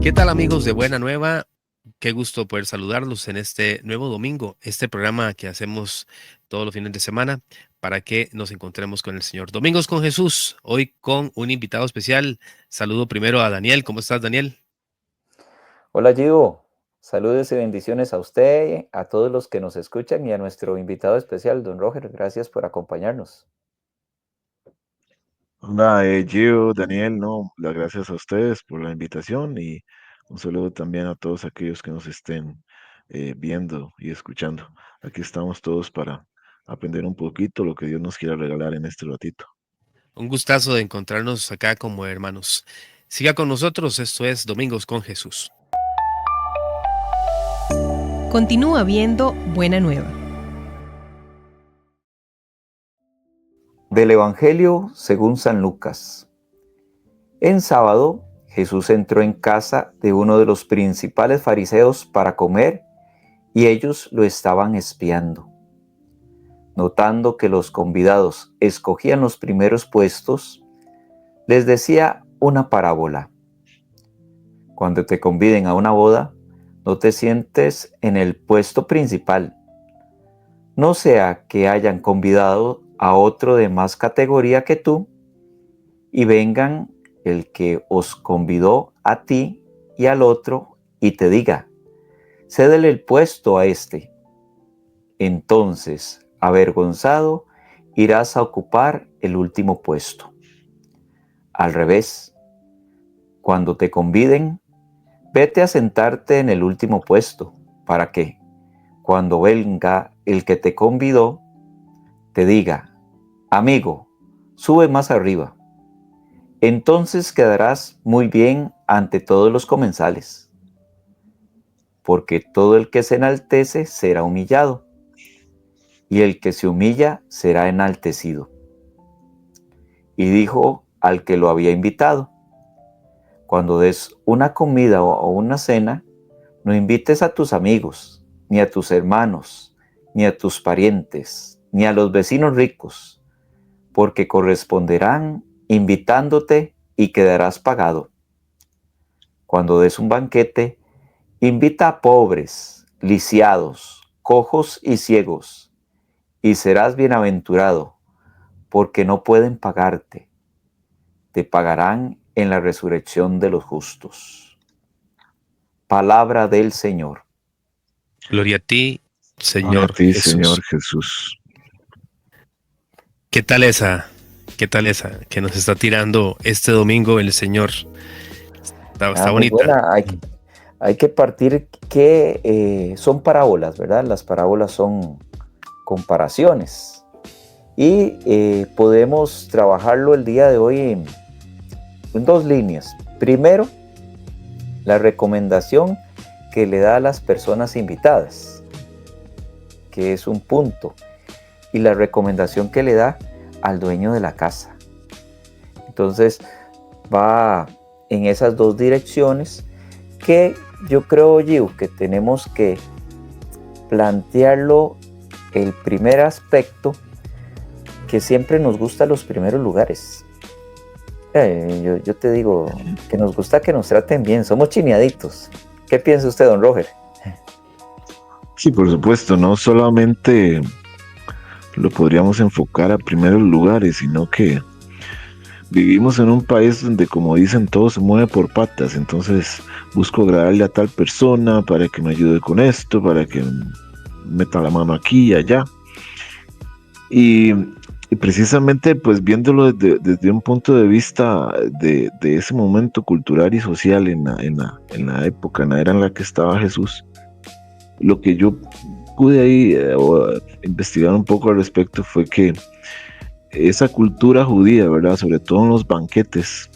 ¿Qué tal, amigos de Buena Nueva? Qué gusto poder saludarlos en este nuevo domingo, este programa que hacemos todos los fines de semana para que nos encontremos con el Señor. Domingos con Jesús, hoy con un invitado especial. Saludo primero a Daniel. ¿Cómo estás, Daniel? Hola Gio, saludos y bendiciones a usted, a todos los que nos escuchan y a nuestro invitado especial, don Roger. Gracias por acompañarnos. Hola, Gio, Daniel, no, las gracias a ustedes por la invitación y un saludo también a todos aquellos que nos estén viendo y escuchando. Aquí estamos todos para aprender un poquito lo que Dios nos quiera regalar en este ratito. Un gustazo de encontrarnos acá como hermanos. Siga con nosotros, esto es Domingos con Jesús. Continúa viendo Buena Nueva. Del Evangelio según San Lucas. En sábado, Jesús entró en casa de uno de los principales fariseos para comer y ellos lo estaban espiando. Notando que los convidados escogían los primeros puestos, les decía una parábola. Cuando te conviden a una boda, no te sientes en el puesto principal. No sea que hayan convidado a otro de más categoría que tú y vengan el que os convidó a ti y al otro y te diga, cédele el puesto a este. Entonces, avergonzado, irás a ocupar el último puesto. Al revés, cuando te conviden, vete a sentarte en el último puesto, para que, cuando venga el que te convidó, te diga, amigo, sube más arriba. Entonces quedarás muy bien ante todos los comensales, porque todo el que se enaltece será humillado, y el que se humilla será enaltecido. Y dijo al que lo había invitado, cuando des una comida o una cena, no invites a tus amigos, ni a tus hermanos, ni a tus parientes, ni a los vecinos ricos, porque corresponderán invitándote y quedarás pagado. Cuando des un banquete, invita a pobres, lisiados, cojos y ciegos, y serás bienaventurado, porque no pueden pagarte. Te pagarán en la resurrección de los justos. Palabra del Señor. Gloria a ti, Gloria a Señor ti, Jesús. Señor Jesús. ¿Qué tal esa? ¿Qué tal esa que nos está tirando este domingo el Señor? Está Muy bonita. buena. Hay que partir que son parábolas, ¿verdad? Las parábolas son comparaciones. Y podemos trabajarlo el día de hoy en dos líneas. Primero, la recomendación que le da a las personas invitadas, que es un punto. Y la recomendación que le da al dueño de la casa. Entonces va en esas dos direcciones que yo creo, Gio, que tenemos que plantearlo. El primer aspecto, que siempre nos gustan los primeros lugares. Yo te digo que nos gusta que nos traten bien, somos chineaditos. ¿Qué piensa usted, don Roger? Sí, por supuesto, no solamente lo podríamos enfocar a primeros lugares, sino que vivimos en un país donde, como dicen, todo se mueve por patas. Entonces busco agradarle a tal persona para que me ayude con esto, para que meta la mano aquí y allá. Y precisamente, pues viéndolo desde un punto de vista de ese momento cultural y social en la época, en la era en la que estaba Jesús, lo que yo pude ahí investigar un poco al respecto fue que esa cultura judía, ¿verdad? Sobre todo en los banquetes,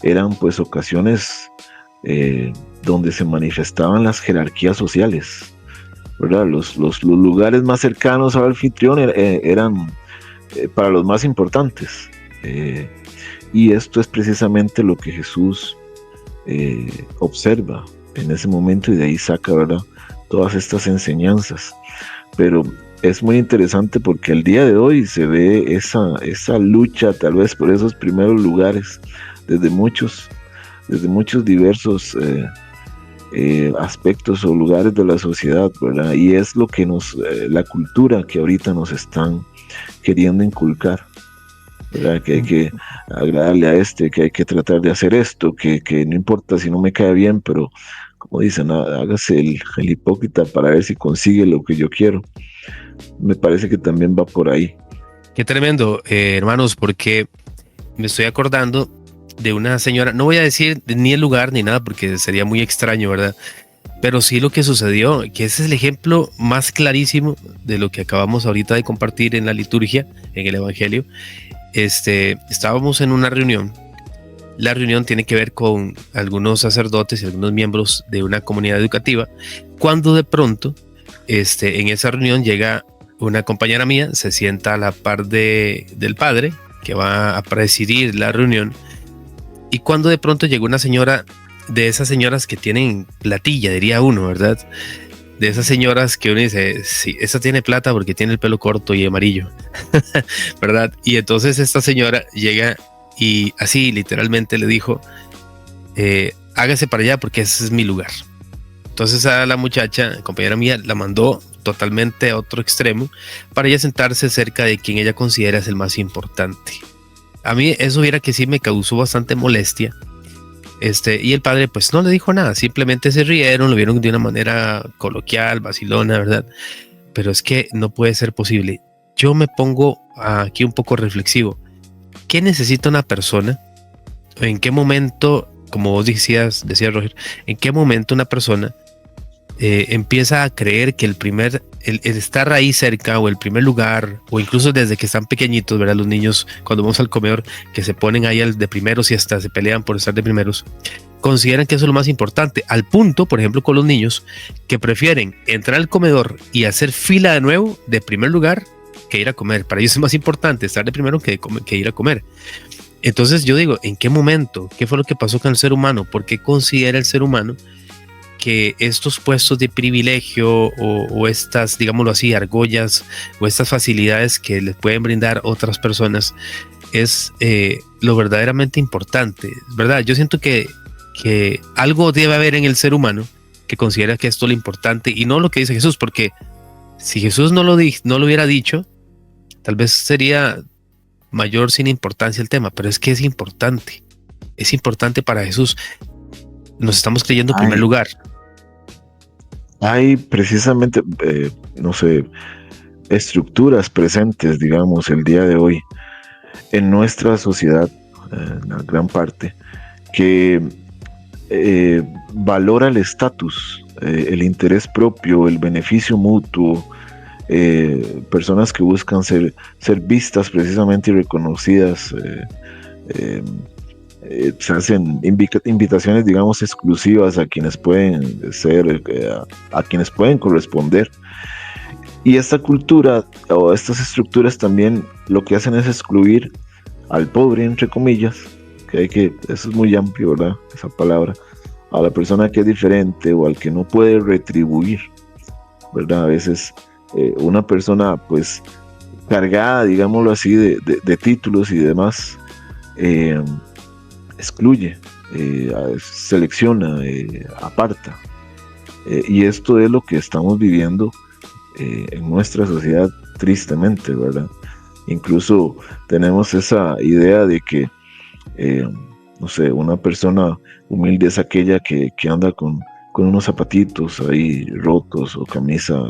eran pues ocasiones donde se manifestaban las jerarquías sociales, ¿verdad? Los lugares más cercanos al anfitrión eran para los más importantes. Y esto es precisamente lo que Jesús observa en ese momento y de ahí saca, ¿verdad?, todas estas enseñanzas. Pero es muy interesante porque el día de hoy se ve esa lucha tal vez por esos primeros lugares desde muchos, desde muchos diversos aspectos o lugares de la sociedad, ¿verdad? Y es lo que la cultura que ahorita nos están queriendo inculcar, ¿verdad? Que hay que agradarle a que hay que tratar de hacer esto, que no importa si no me cae bien, pero como dicen, hágase el hipócrita para ver si consigue lo que yo quiero. Me parece que también va por ahí. Qué tremendo, hermanos, porque me estoy acordando de una señora, no voy a decir ni el lugar ni nada porque sería muy extraño, ¿verdad? Pero sí lo que sucedió, que ese es el ejemplo más clarísimo de lo que acabamos ahorita de compartir en la liturgia, en el Evangelio. Estábamos en una reunión. La reunión tiene que ver con algunos sacerdotes y algunos miembros de una comunidad educativa, cuando de pronto en esa reunión llega una compañera mía, se sienta a la par del padre que va a presidir la reunión, y cuando de pronto llegó una señora, de esas señoras que tienen platilla, diría uno, ¿verdad? De esas señoras que uno dice, sí, esa tiene plata porque tiene el pelo corto y amarillo, ¿verdad? Y entonces esta señora llega y así literalmente le dijo, hágase para allá porque ese es mi lugar. Entonces a la muchacha, compañera mía, la mandó totalmente a otro extremo para ella sentarse cerca de quien ella considera es el más importante. A mí eso era que sí me causó bastante molestia. Y el padre pues no le dijo nada, simplemente se rieron, lo vieron de una manera coloquial, vacilona, ¿verdad? Pero es que no puede ser posible. Yo me pongo aquí un poco reflexivo. ¿Qué necesita una persona? ¿En qué momento, como vos decía Roger, en qué momento una persona empieza a creer que el estar ahí cerca o el primer lugar, o incluso desde que están pequeñitos, ¿verdad? Los niños cuando vamos al comedor que se ponen ahí de primeros y hasta se pelean por estar de primeros, consideran que eso es lo más importante, al punto, por ejemplo, con los niños que prefieren entrar al comedor y hacer fila de nuevo de primer lugar que ir a comer. Para ellos es más importante estar de primero que ir a comer. Entonces yo digo, ¿en qué momento? ¿Qué fue lo que pasó con el ser humano? ¿Por qué considera el ser humano que estos puestos de privilegio o estas, digámoslo así, argollas o estas facilidades que les pueden brindar otras personas es lo verdaderamente importante, ¿verdad? Yo siento que algo debe haber en el ser humano que considera que esto es lo importante y no lo que dice Jesús, porque si Jesús no lo hubiera dicho, tal vez sería mayor sin importancia el tema, pero es que es importante para Jesús. Nos estamos creyendo en primer lugar. Hay precisamente, no sé, estructuras presentes, digamos, el día de hoy en nuestra sociedad, en la gran parte, que valora el estatus, el interés propio, el beneficio mutuo, personas que buscan ser vistas precisamente y reconocidas. Se hacen invitaciones, digamos, exclusivas a quienes pueden ser, a quienes pueden corresponder. Y esta cultura o estas estructuras también lo que hacen es excluir al pobre, entre comillas, eso es muy amplio, ¿verdad? Esa palabra, a la persona que es diferente o al que no puede retribuir, ¿verdad? A veces una persona, pues, cargada, digámoslo así, de títulos y demás, excluye, selecciona, aparta. Y esto es lo que estamos viviendo en nuestra sociedad, tristemente, ¿verdad? Incluso tenemos esa idea de que, no sé, una persona humilde es aquella que anda con unos zapatitos ahí rotos o camisa,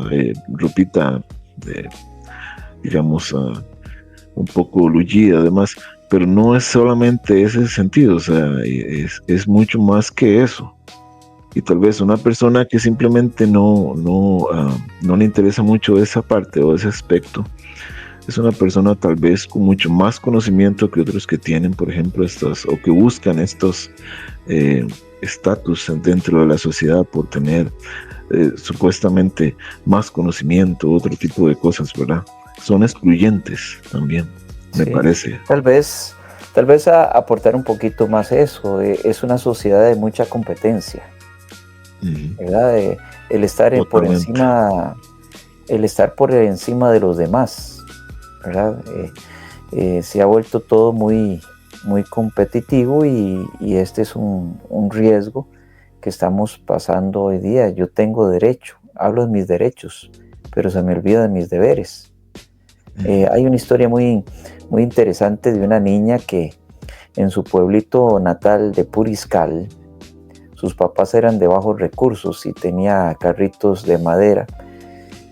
ropita, digamos, un poco lullida, además. Pero no es solamente ese sentido, o sea, es mucho más que eso. Y tal vez una persona que simplemente no le interesa mucho esa parte o ese aspecto, es una persona tal vez con mucho más conocimiento que otros que tienen, por ejemplo, o que buscan estos estatus dentro de la sociedad por tener supuestamente más conocimiento, otro tipo de cosas, ¿verdad? Son excluyentes también. Me parece. Tal vez aportar un poquito más eso. Es una sociedad de mucha competencia, ¿verdad? El estar por encima de los demás, ¿verdad? Se ha vuelto todo muy, muy competitivo y este es un riesgo que estamos pasando hoy día. Yo tengo derecho, hablo de mis derechos, pero se me olvida de mis deberes. Hay una historia muy interesante de una niña que en su pueblito natal de Puriscal, sus papás eran de bajos recursos y tenía carritos de madera.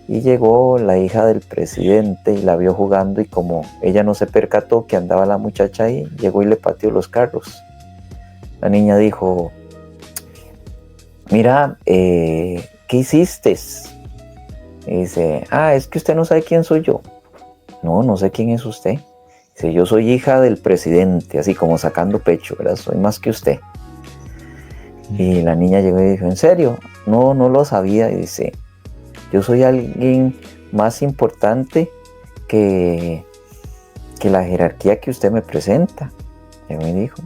Y llegó la hija del presidente y la vio jugando, y como ella no se percató que andaba la muchacha ahí, llegó y le pateó los carros. La niña dijo: mira, ¿qué hiciste? Y dice: es que usted no sabe quién soy yo. No sé quién es usted. Dice: yo soy hija del presidente, así como sacando pecho, ¿verdad? Soy más que usted. Y la niña llegó y dijo: ¿en serio? No lo sabía. Y dice: yo soy alguien más importante que la jerarquía que usted me presenta. Y me dijo: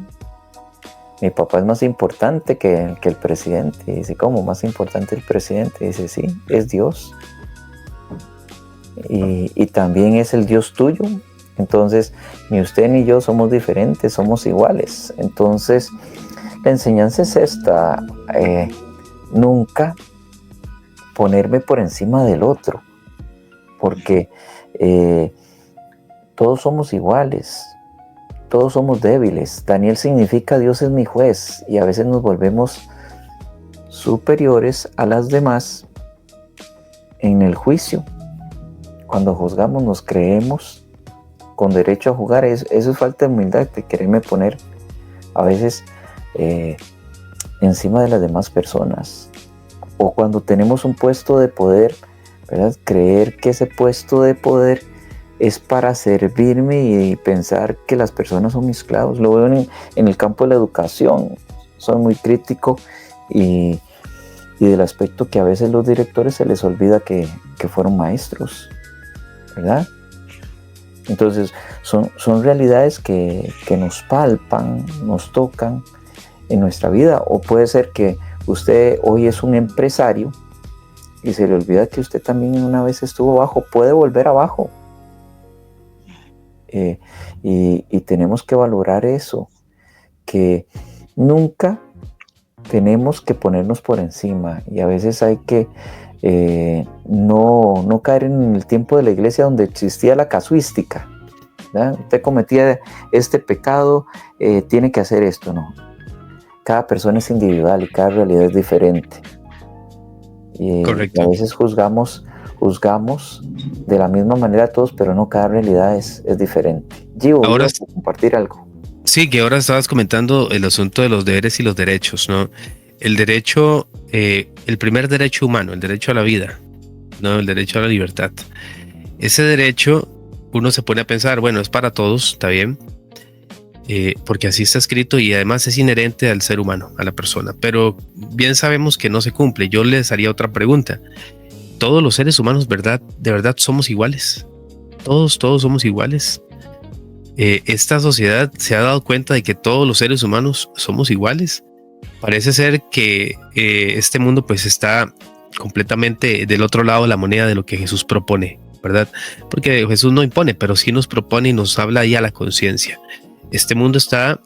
mi papá es más importante que el presidente. Y dice: ¿cómo más importante el presidente? Y dice: sí, es Dios. Y también es el Dios tuyo. Entonces, ni usted ni yo somos diferentes, somos iguales. Entonces, la enseñanza es esta: nunca ponerme por encima del otro, porque todos somos iguales, todos somos débiles. Daniel significa Dios es mi juez, y a veces nos volvemos superiores a las demás en el juicio. Cuando juzgamos nos creemos con derecho a jugar. Eso es falta de humildad, de quererme poner a veces encima de las demás personas. O cuando tenemos un puesto de poder, ¿verdad? Creer que ese puesto de poder es para servirme y pensar que las personas son mis esclavos. Lo veo en el campo de la educación. Soy muy crítico y del aspecto que a veces los directores se les olvida que fueron maestros, ¿verdad? Entonces son realidades que nos palpan, nos tocan en nuestra vida. O puede ser que usted hoy es un empresario y se le olvida que usted también una vez estuvo abajo, puede volver abajo. Y tenemos que valorar eso, que nunca tenemos que ponernos por encima, y a veces hay que no caer en el tiempo de la iglesia donde existía la casuística, ¿verdad? Usted cometía este pecado, tiene que hacer esto. No, cada persona es individual y cada realidad es diferente. Correcto. Y a veces juzgamos de la misma manera a todos, pero no, cada realidad es diferente. Gio, Ahora ¿voy a compartir algo? sí, que ahora estabas comentando el asunto de los deberes y los derechos, ¿no? El derecho, el primer derecho humano, el derecho a la vida, ¿no? El derecho a la libertad. Ese derecho, uno se pone a pensar, bueno, es para todos, está bien, porque así está escrito y además es inherente al ser humano, a la persona, pero bien sabemos que no se cumple. Yo les haría otra pregunta: ¿todos los seres humanos de verdad somos iguales? Todos somos iguales. Esta sociedad se ha dado cuenta de que todos los seres humanos somos iguales. Parece ser que este mundo pues está completamente del otro lado de la moneda de lo que Jesús propone, ¿verdad? Porque Jesús no impone, pero sí nos propone y nos habla ahí a la conciencia. Este mundo está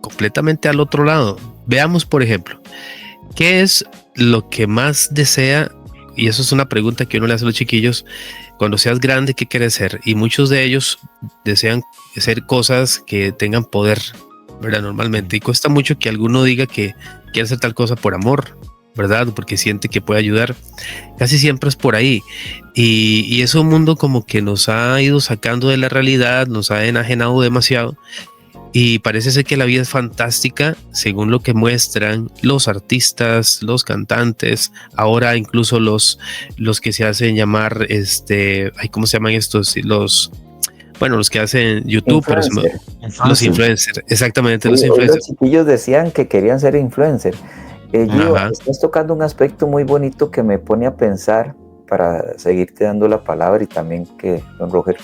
completamente al otro lado. Veamos, por ejemplo, ¿qué es lo que más desea? Y eso es una pregunta que uno le hace a los chiquillos: cuando seas grande, ¿qué quieres ser? Y muchos de ellos desean hacer cosas que tengan poder, ¿verdad? Normalmente. Y cuesta mucho que alguno diga que quiere hacer tal cosa por amor, ¿verdad? Porque siente que puede ayudar. Casi siempre es por ahí. Y es un mundo como que nos ha ido sacando de la realidad, nos ha enajenado demasiado. Y parece ser que la vida es fantástica según lo que muestran los artistas, los cantantes, ahora incluso los que se hacen llamar, ¿cómo se llaman estos? Los que hacen YouTube, pero los influencers, exactamente. Los influencers. Los chiquillos decían que querían ser influencers. Gio, estás tocando un aspecto muy bonito que me pone a pensar, para seguirte dando la palabra y también que don Roger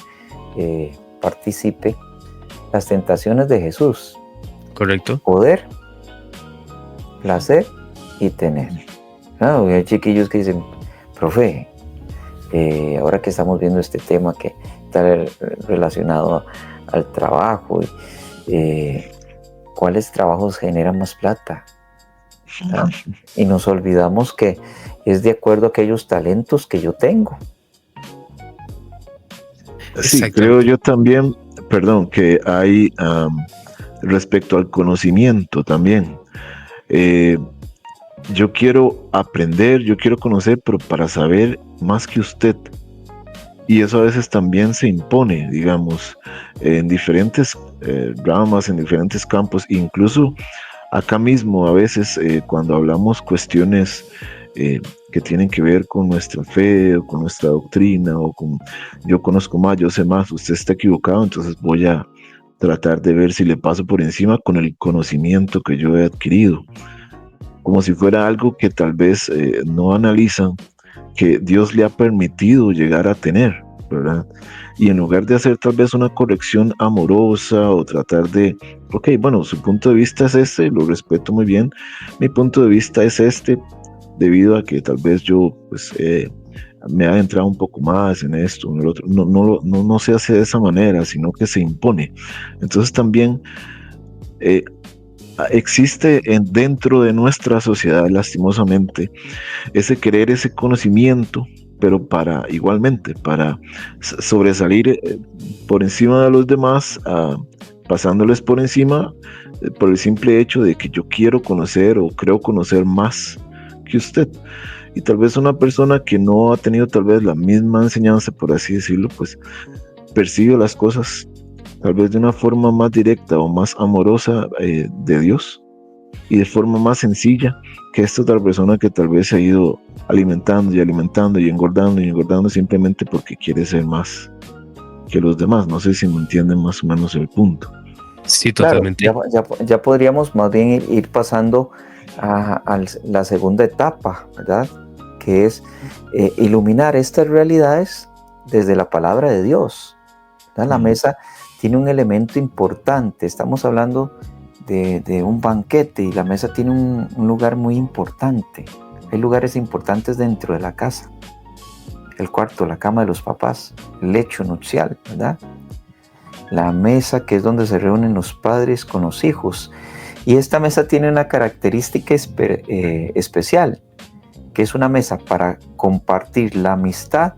participe. Las tentaciones de Jesús. Correcto. Poder, placer y tener. Hay chiquillos que dicen: profe, ahora que estamos viendo este tema que está relacionado al trabajo ¿Cuáles trabajos generan más plata? ¿Ah? Y nos olvidamos que es de acuerdo a aquellos talentos que yo tengo. Sí, creo yo también, perdón, que hay respecto al conocimiento también. Yo quiero aprender, yo quiero conocer, pero para saber más que usted. Y eso a veces también se impone, digamos, en diferentes ramas, en diferentes campos, incluso acá mismo a veces cuando hablamos cuestiones que tienen que ver con nuestra fe o con nuestra doctrina o con yo conozco más, yo sé más, usted está equivocado, entonces voy a tratar de ver si le paso por encima con el conocimiento que yo he adquirido, como si fuera algo que tal vez no analizan que Dios le ha permitido llegar a tener, ¿verdad? Y en lugar de hacer tal vez una corrección amorosa o tratar de, ok, bueno, su punto de vista es este, lo respeto muy bien, mi punto de vista es este, debido a que tal vez yo pues, me ha entrado un poco más en esto, en el otro, no se hace de esa manera, sino que se impone. Entonces también existe dentro de nuestra sociedad, lastimosamente, ese querer, ese conocimiento, pero para igualmente, para sobresalir por encima de los demás, pasándoles por encima, por el simple hecho de que yo quiero conocer o creo conocer más que usted. Y tal vez una persona que no ha tenido tal vez la misma enseñanza, por así decirlo, pues percibe las cosas tal vez de una forma más directa o más amorosa de Dios y de forma más sencilla que esta otra persona que tal vez se ha ido alimentando y alimentando y engordando simplemente porque quiere ser más que los demás. No sé si me entienden más o menos el punto. Sí, totalmente. Claro, ya podríamos más bien ir pasando a la segunda etapa, ¿verdad? Que es iluminar estas realidades desde la palabra de Dios. ¿Verdad? La mesa tiene un elemento importante. Estamos hablando de un banquete y la mesa tiene un lugar muy importante. Hay lugares importantes dentro de la casa. El cuarto, la cama de los papás, el lecho nupcial, ¿verdad? La mesa que es donde se reúnen los padres con los hijos. Y esta mesa tiene una característica especial, que es una mesa para compartir la amistad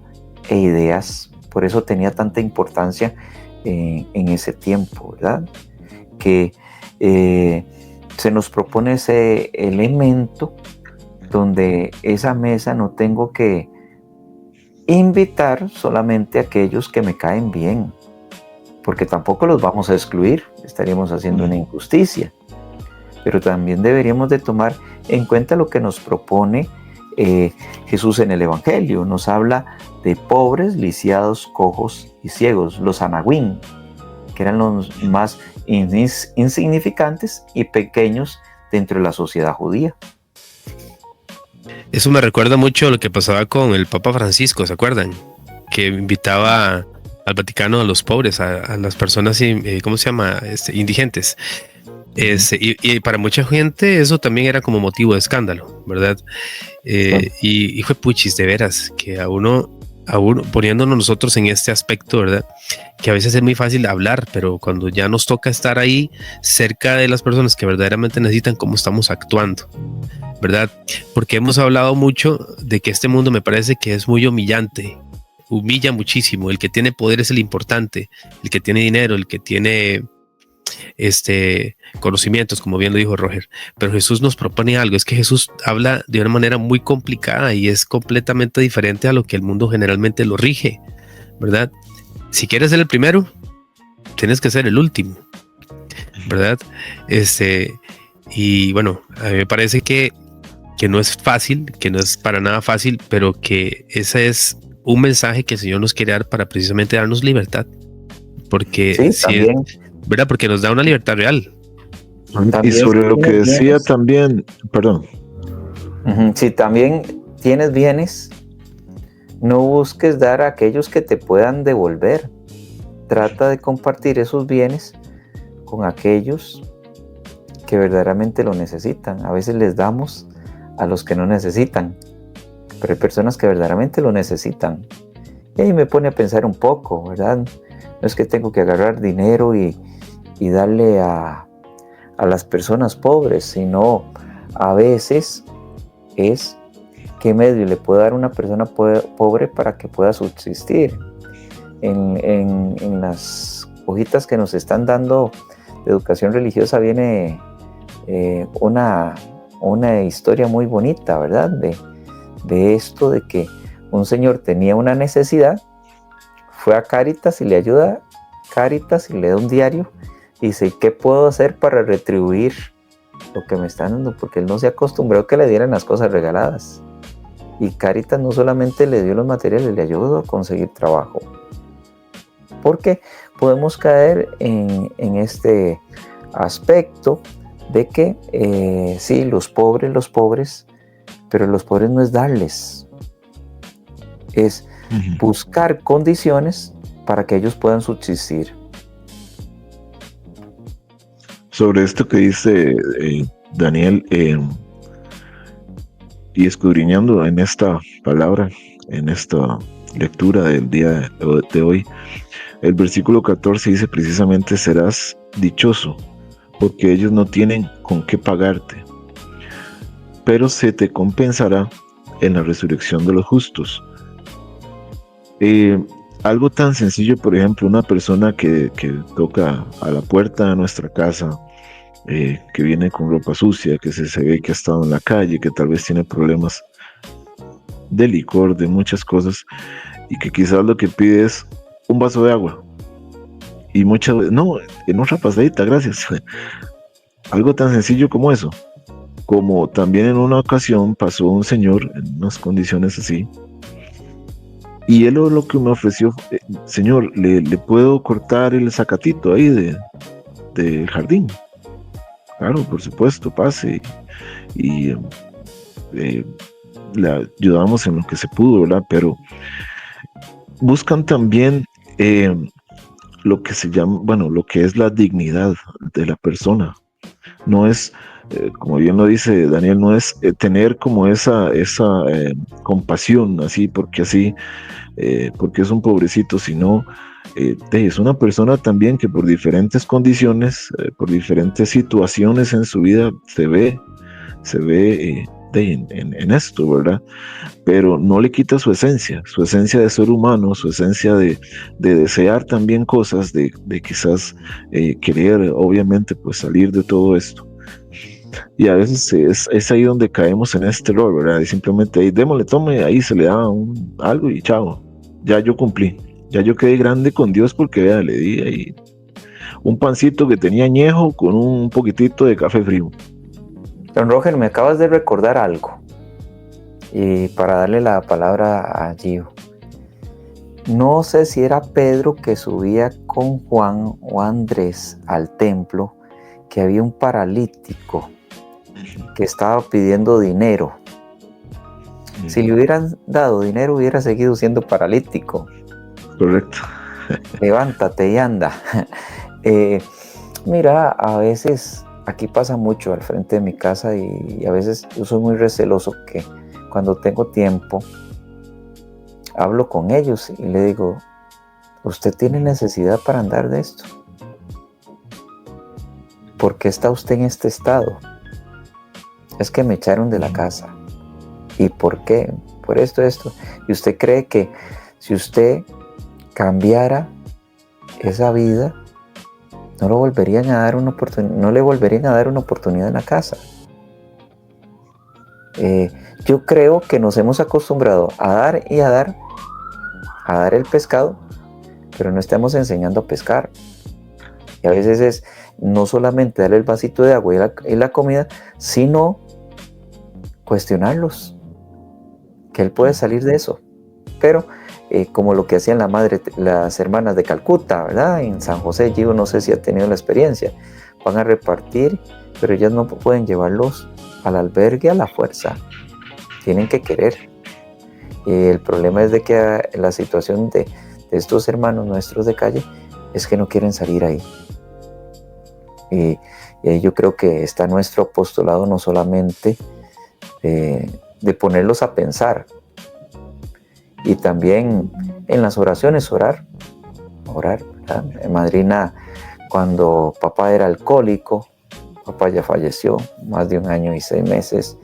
e ideas. Por eso tenía tanta importancia en ese tiempo, ¿verdad? Que se nos propone ese elemento donde esa mesa no tengo que invitar solamente a aquellos que me caen bien, porque tampoco los vamos a excluir, estaríamos haciendo una injusticia, pero también deberíamos de tomar en cuenta lo que nos propone Jesús en el Evangelio. Nos habla de pobres, lisiados, cojos y ciegos, los anahuín, que eran los más insignificantes y pequeños dentro de la sociedad judía. Eso me recuerda mucho a lo que pasaba con el Papa Francisco, ¿se acuerdan? Que invitaba al Vaticano a los pobres, a las personas, ¿cómo se llama? Indigentes. Y para mucha gente eso también era como motivo de escándalo, ¿verdad? Y fue puchis, de veras, que a uno poniéndonos nosotros en este aspecto, ¿verdad? Que a veces es muy fácil hablar, pero cuando ya nos toca estar ahí cerca de las personas que verdaderamente necesitan, cómo estamos actuando, ¿verdad? Porque hemos hablado mucho de que este mundo me parece que es muy humillante, humilla muchísimo. El que tiene poder es el importante, el que tiene dinero, el que tiene conocimientos, como bien lo dijo Roger. Pero Jesús nos propone algo, es que Jesús habla de una manera muy complicada y es completamente diferente a lo que el mundo generalmente lo rige, ¿verdad? Si quieres ser el primero, tienes que ser el último, ¿verdad? Y bueno, a mí me parece que no es fácil, que no es para nada fácil, pero que ese es un mensaje que el Señor nos quiere dar para precisamente darnos libertad, porque Sí, ¿verdad? Porque nos da una libertad real. Y sobre lo que decía también, perdón. Si también tienes bienes, no busques dar a aquellos que te puedan devolver. Trata de compartir esos bienes con aquellos que verdaderamente lo necesitan. A veces les damos a los que no necesitan, pero hay personas que verdaderamente lo necesitan. Y ahí me pone a pensar un poco, ¿verdad? No es que tengo que agarrar dinero y y darle a las personas pobres, sino a veces es qué medio le puedo dar a una persona pobre para que pueda subsistir. En las hojitas que nos están dando de educación religiosa viene una historia muy bonita, ¿verdad? De esto de que un señor tenía una necesidad, fue a Cáritas y le ayuda Cáritas y le da un diario y dice, ¿qué puedo hacer para retribuir lo que me están dando? Porque él no se acostumbró a que le dieran las cosas regaladas. Y Cáritas no solamente le dio los materiales, le ayudó a conseguir trabajo. Porque podemos caer en este aspecto de que sí, los pobres, pero los pobres no es darles, es buscar condiciones para que ellos puedan subsistir. Sobre esto que dice Daniel, y escudriñando en esta palabra, en esta lectura del día de hoy, el versículo 14 dice precisamente: serás dichoso, porque ellos no tienen con qué pagarte, pero se te compensará en la resurrección de los justos. Algo tan sencillo, por ejemplo, una persona que toca a la puerta de nuestra casa, que viene con ropa sucia, que se ve que ha estado en la calle, que tal vez tiene problemas de licor, de muchas cosas, y que quizás lo que pide es un vaso de agua. Y muchas veces, no, en otra pasadita, gracias. Algo tan sencillo como eso. Como también en una ocasión pasó un señor en unas condiciones así, y él lo que me ofreció, señor, ¿le puedo cortar el zacatito ahí del jardín? Claro, por supuesto, pase. Y le ayudamos en lo que se pudo, ¿verdad? Pero buscan también lo que se llama, bueno, lo que es la dignidad de la persona. No es, como bien lo dice Daniel, no es tener como esa compasión, así, porque es un pobrecito, sino es una persona también que por diferentes condiciones, por diferentes situaciones en su vida se ve en esto, ¿verdad? Pero no le quita su esencia de ser humano, su esencia de desear también cosas, de quizás querer, obviamente, pues salir de todo esto. Y a veces es ahí donde caemos en este error, ¿verdad? Y simplemente ahí, démosle, tome, ahí se le da algo y chao, ya yo cumplí, ya yo quedé grande con Dios porque vea, le di ahí un pancito que tenía añejo con un poquitito de café frío. Don Roger, me acabas de recordar algo, y para darle la palabra a Gio. No sé si era Pedro que subía con Juan o Andrés al templo, que había un paralítico que estaba pidiendo dinero. Si le hubieran dado dinero, hubiera seguido siendo paralítico. Correcto. Levántate y anda. Mira, a veces aquí pasa mucho al frente de mi casa, y a veces yo soy muy receloso que cuando tengo tiempo hablo con ellos y le digo, ¿usted tiene necesidad para andar de esto? ¿Por qué está usted en este estado? Es que me echaron de la casa. ¿Y por qué? Por esto. ¿Y usted cree que si usted cambiara esa vida, no le volverían a dar una oportunidad en la casa? Yo creo que nos hemos acostumbrado a dar y a dar el pescado, pero no estamos enseñando a pescar. Y a veces es no solamente darle el vasito de agua y la comida, sino cuestionarlos, que él puede salir de eso. Pero como lo que hacían las hermanas de Calcuta, ¿verdad? En San José, yo no sé si ha tenido la experiencia, van a repartir, pero ellas no pueden llevarlos al albergue a la fuerza, tienen que querer. El problema es de que la situación de estos hermanos nuestros de calle es que no quieren salir ahí. Y ahí yo creo que está nuestro apostolado, no solamente de ponerlos a pensar, y también en las oraciones orar, ¿verdad? Madrina cuando papá era alcohólico, papá ya falleció, más de 1 año y 6 meses,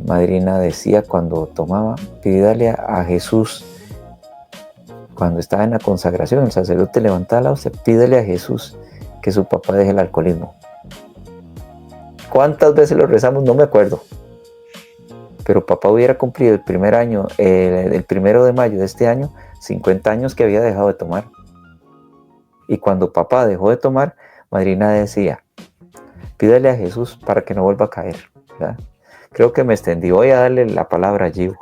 madrina decía cuando tomaba, pídale a Jesús, cuando estaba en la consagración, el sacerdote levantaba la hostia, pídele a Jesús que su papá deje el alcoholismo. ¿Cuántas veces lo rezamos? No me acuerdo. Pero papá hubiera cumplido el 1 de mayo de este año, 50 años que había dejado de tomar. Y cuando papá dejó de tomar, madrina decía, pídele a Jesús para que no vuelva a caer, ¿verdad? Creo que me extendí. Voy a darle la palabra a Gio.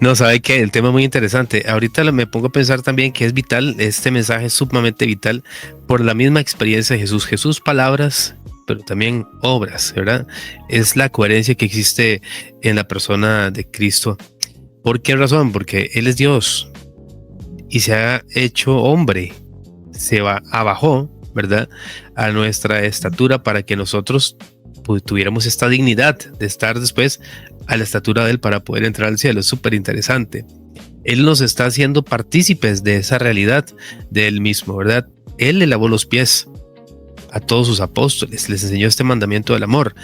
No, sabe que el tema es muy interesante. Ahorita me pongo a pensar también que es vital, este mensaje es sumamente vital por la misma experiencia de Jesús. Jesús palabras, pero también obras, ¿verdad? Es la coherencia que existe en la persona de Cristo. ¿Por qué razón? Porque Él es Dios y se ha hecho hombre, abajó, ¿verdad?, a nuestra estatura para que nosotros pues, tuviéramos esta dignidad de estar después a la estatura de Él para poder entrar al cielo. Es súper interesante. Él nos está haciendo partícipes de esa realidad de Él mismo, ¿verdad? Él le lavó los pies a todos sus apóstoles, les enseñó este mandamiento del amor.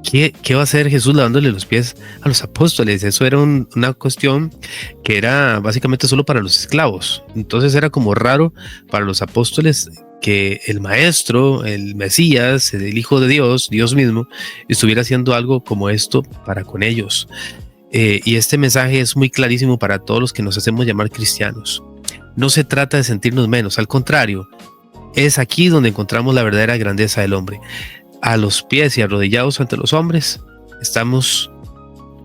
¿Qué va a hacer Jesús lavándole los pies a los apóstoles? Eso era una cuestión que era básicamente solo para los esclavos. Entonces era como raro para los apóstoles que el maestro, el Mesías, el Hijo de Dios, Dios mismo, estuviera haciendo algo como esto para con ellos. Y este mensaje es muy clarísimo para todos los que nos hacemos llamar cristianos. No se trata de sentirnos menos, al contrario, es aquí donde encontramos la verdadera grandeza del hombre. A los pies y arrodillados ante los hombres, estamos,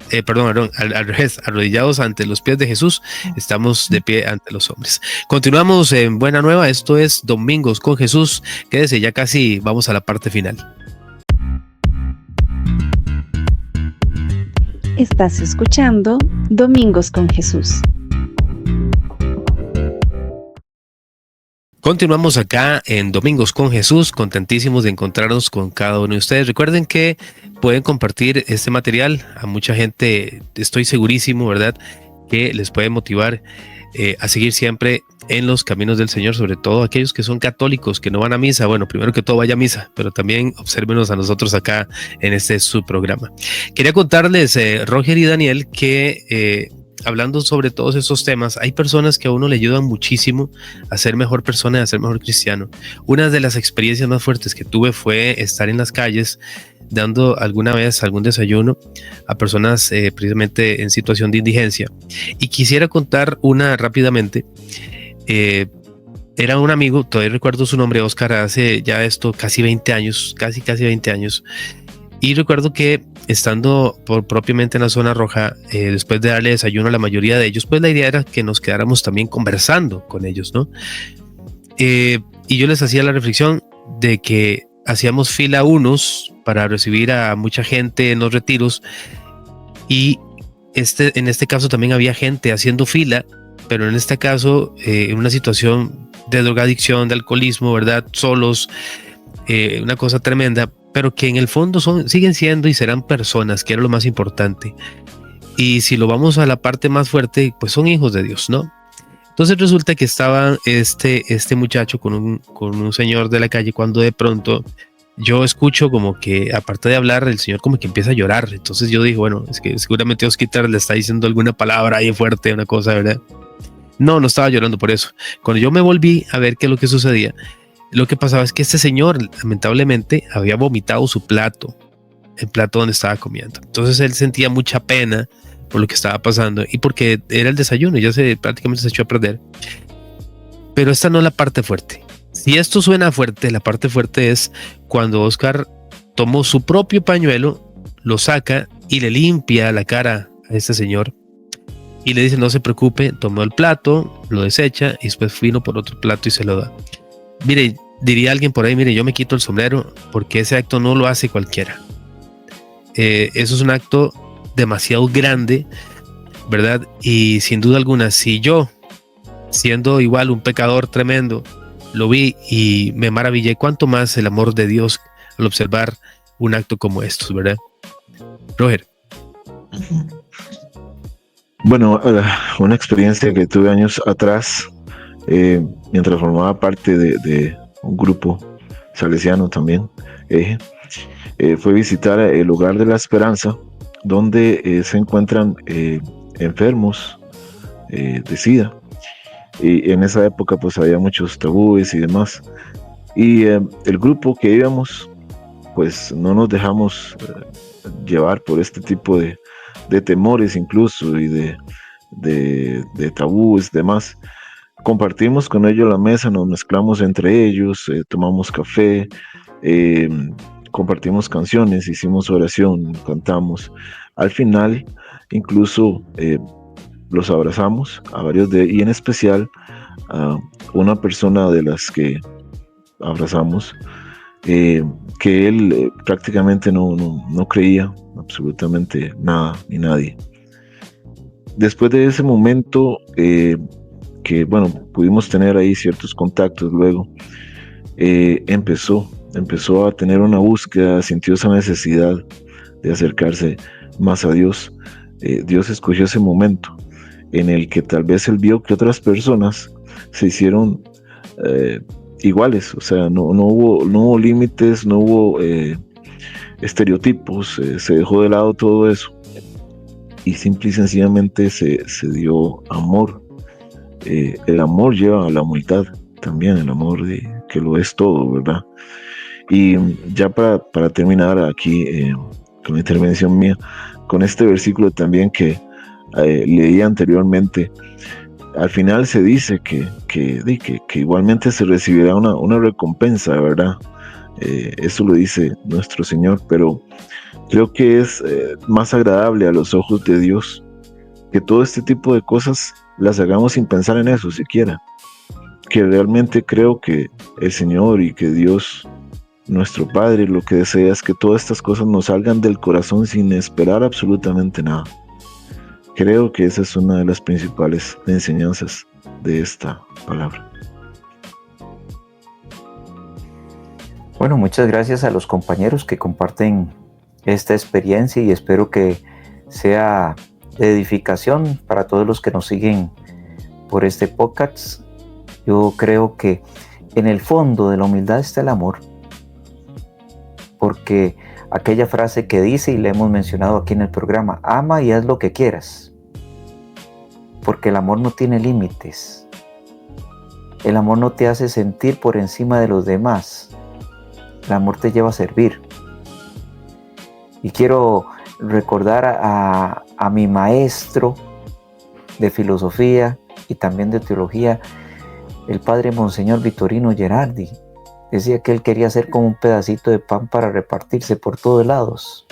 al revés, arrodillados ante los pies de Jesús, estamos de pie ante los hombres. Continuamos en Buena Nueva, esto es Domingos con Jesús. Quédese, ya casi vamos a la parte final. Estás escuchando Domingos con Jesús. Continuamos acá en Domingos con Jesús, contentísimos de encontrarnos con cada uno de ustedes. Recuerden que pueden compartir este material a mucha gente, estoy segurísimo, ¿verdad?, que les puede motivar a seguir siempre en los caminos del Señor, sobre todo aquellos que son católicos, que no van a misa. Bueno, primero que todo vaya a misa, pero también obsérvenos a nosotros acá en este su programa. Quería contarles, Roger y Daniel, que hablando sobre todos esos temas, hay personas que a uno le ayudan muchísimo a ser mejor persona y a ser mejor cristiano. Una de las experiencias más fuertes que tuve fue estar en las calles dando alguna vez algún desayuno a personas precisamente en situación de indigencia. Y quisiera contar una rápidamente. Era un amigo, todavía recuerdo su nombre, Oscar, hace ya esto casi 20 años, casi 20 años. Y recuerdo que estando propiamente en la zona roja, después de darle desayuno a la mayoría de ellos, pues la idea era que nos quedáramos también conversando con ellos, ¿no? Y yo les hacía la reflexión de que hacíamos fila unos para recibir a mucha gente en los retiros y en este caso también había gente haciendo fila, pero en este caso en una situación de drogadicción, de alcoholismo, ¿verdad? Solos, una cosa tremenda, pero que en el fondo siguen siendo y serán personas, que era lo más importante. Y si lo vamos a la parte más fuerte, pues son hijos de Dios, ¿no? Entonces resulta que estaba este muchacho con un señor de la calle, cuando de pronto yo escucho como que, aparte de hablar, el señor como que empieza a llorar. Entonces yo dije, bueno, es que seguramente Osquitar le está diciendo alguna palabra ahí fuerte, una cosa, ¿verdad? No estaba llorando por eso. Cuando yo me volví a ver qué es lo que sucedía, lo que pasaba es que este señor lamentablemente había vomitado su plato, el plato donde estaba comiendo. Entonces él sentía mucha pena por lo que estaba pasando y porque era el desayuno, ya prácticamente se echó a perder. Pero esta no es la parte fuerte. Si esto suena fuerte, la parte fuerte es cuando Oscar tomó su propio pañuelo, lo saca y le limpia la cara a este señor y le dice: no se preocupe, tomó el plato, lo desecha y después vino por otro plato y se lo da. Mire, diría alguien por ahí, mire, yo me quito el sombrero porque ese acto no lo hace cualquiera. Eso es un acto demasiado grande, ¿verdad? Y sin duda alguna, si yo, siendo igual un pecador tremendo, lo vi y me maravillé, cuánto más el amor de Dios al observar un acto como estos, ¿verdad? Roger. Bueno, una experiencia que tuve años atrás, mientras formaba parte de un grupo salesiano también, fue visitar el Hogar de la Esperanza, donde se encuentran enfermos de SIDA. Y en esa época pues había muchos tabúes y demás. Y el grupo que íbamos, pues no nos dejamos llevar por este tipo de temores incluso y de tabúes y demás. Compartimos con ellos la mesa, nos mezclamos entre ellos, tomamos café, compartimos canciones, hicimos oración, cantamos. Al final, incluso los abrazamos a varios y en especial a una persona de las que abrazamos, que él prácticamente no creía absolutamente nada ni nadie. Después de ese momento, que bueno, pudimos tener ahí ciertos contactos luego, empezó a tener una búsqueda, sintió esa necesidad de acercarse más a Dios. Dios escogió ese momento en el que tal vez él vio que otras personas se hicieron iguales, o sea, no hubo límites, no hubo estereotipos, se dejó de lado todo eso y simple y sencillamente se dio amor. El amor lleva a la humildad también, el amor que lo es todo, ¿verdad? Y ya para terminar aquí con la intervención mía, con este versículo también que leí anteriormente, al final se dice que igualmente se recibirá una recompensa, ¿verdad? Eso lo dice nuestro Señor, pero creo que es más agradable a los ojos de Dios que todo este tipo de cosas las hagamos sin pensar en eso siquiera, que realmente creo que el Señor y que Dios, nuestro Padre, lo que desea es que todas estas cosas nos salgan del corazón sin esperar absolutamente nada. Creo que esa es una de las principales enseñanzas de esta palabra. Bueno, muchas gracias a los compañeros que comparten esta experiencia y espero que sea de edificación para todos los que nos siguen por este podcast. Yo creo que en el fondo de la humildad está el amor, porque aquella frase que dice y le hemos mencionado aquí en el programa, ama y haz lo que quieras, porque el amor no tiene límites. El amor no te hace sentir por encima de los demás. El amor te lleva a servir. Y quiero recordar a mi maestro de filosofía y también de teología, el padre Monseñor Vitorino Gerardi. Decía que él quería ser como un pedacito de pan para repartirse por todos lados.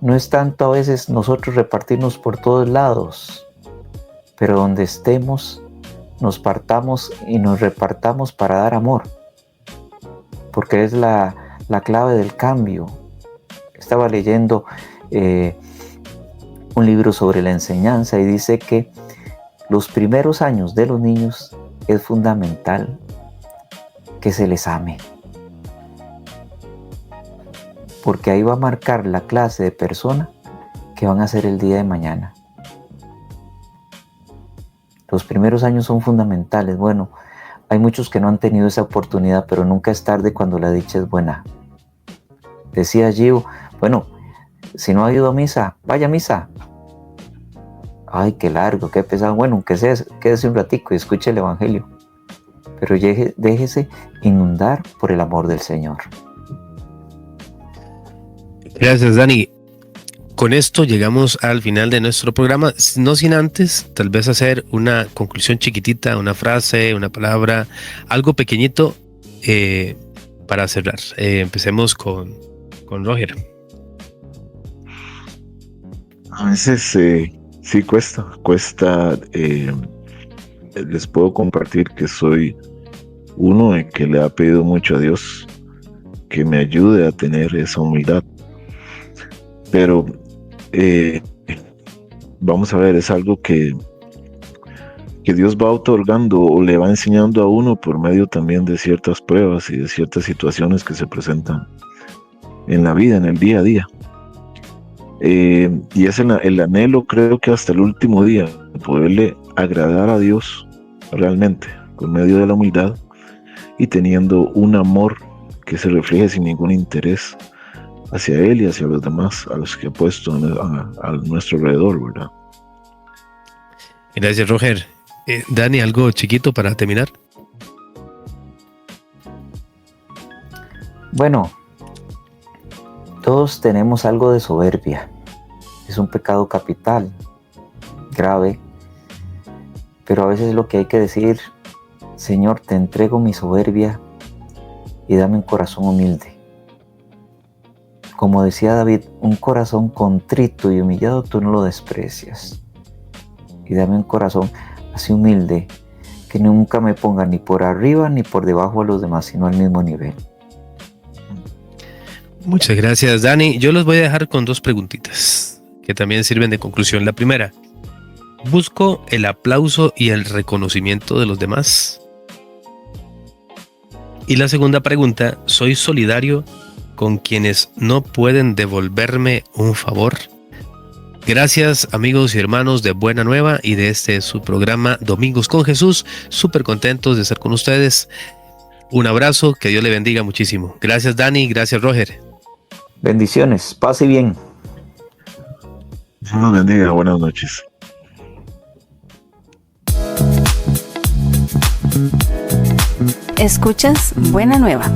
No es tanto a veces nosotros repartirnos por todos lados, pero donde estemos nos partamos y nos repartamos para dar amor, porque es la clave del cambio. Estaba leyendo un libro sobre la enseñanza y dice que los primeros años de los niños es fundamental que se les ame, porque ahí va a marcar la clase de persona que van a ser el día de mañana. Los primeros años son fundamentales. Bueno, hay muchos que no han tenido esa oportunidad, pero nunca es tarde cuando la dicha es buena. Decía Gio, bueno, si no ha ido a misa, vaya a misa. Ay, qué largo, qué pesado. Bueno, aunque sea, quédese un ratico y escuche el Evangelio. Pero déjese inundar por el amor del Señor. Gracias, Dani. Con esto llegamos al final de nuestro programa, no sin antes tal vez hacer una conclusión chiquitita, una frase, una palabra, algo pequeñito para cerrar. Empecemos con Roger. A veces sí cuesta. Les puedo compartir que soy uno que le ha pedido mucho a Dios que me ayude a tener esa humildad, pero vamos a ver, es algo que Dios va otorgando o le va enseñando a uno por medio también de ciertas pruebas y de ciertas situaciones que se presentan en la vida, en el día a día. Y es el anhelo, creo que hasta el último día, poderle agradar a Dios realmente, por medio de la humildad y teniendo un amor que se refleje sin ningún interés hacia Él y hacia los demás, a los que ha puesto a nuestro alrededor, ¿verdad? Gracias, Roger. Dani, algo chiquito para terminar. Bueno, todos tenemos algo de soberbia. Es un pecado capital, grave, pero a veces lo que hay que decir: Señor, te entrego mi soberbia y dame un corazón humilde. Como decía David, un corazón contrito y humillado tú no lo desprecias. Y dame un corazón así humilde, que nunca me ponga ni por arriba ni por debajo a los demás, sino al mismo nivel. Muchas gracias, Dani. Yo los voy a dejar con 2 preguntitas que también sirven de conclusión. La primera: ¿busco el aplauso y el reconocimiento de los demás? Y la segunda pregunta: ¿soy solidario con quienes no pueden devolverme un favor? Gracias, amigos y hermanos de Buena Nueva y de su programa Domingos con Jesús. Súper contentos de estar con ustedes. Un abrazo, que Dios le bendiga muchísimo. Gracias, Dani, gracias, Roger. Bendiciones, pase bien. Dios nos bendiga, buenas noches. Escuchas Buena Nueva.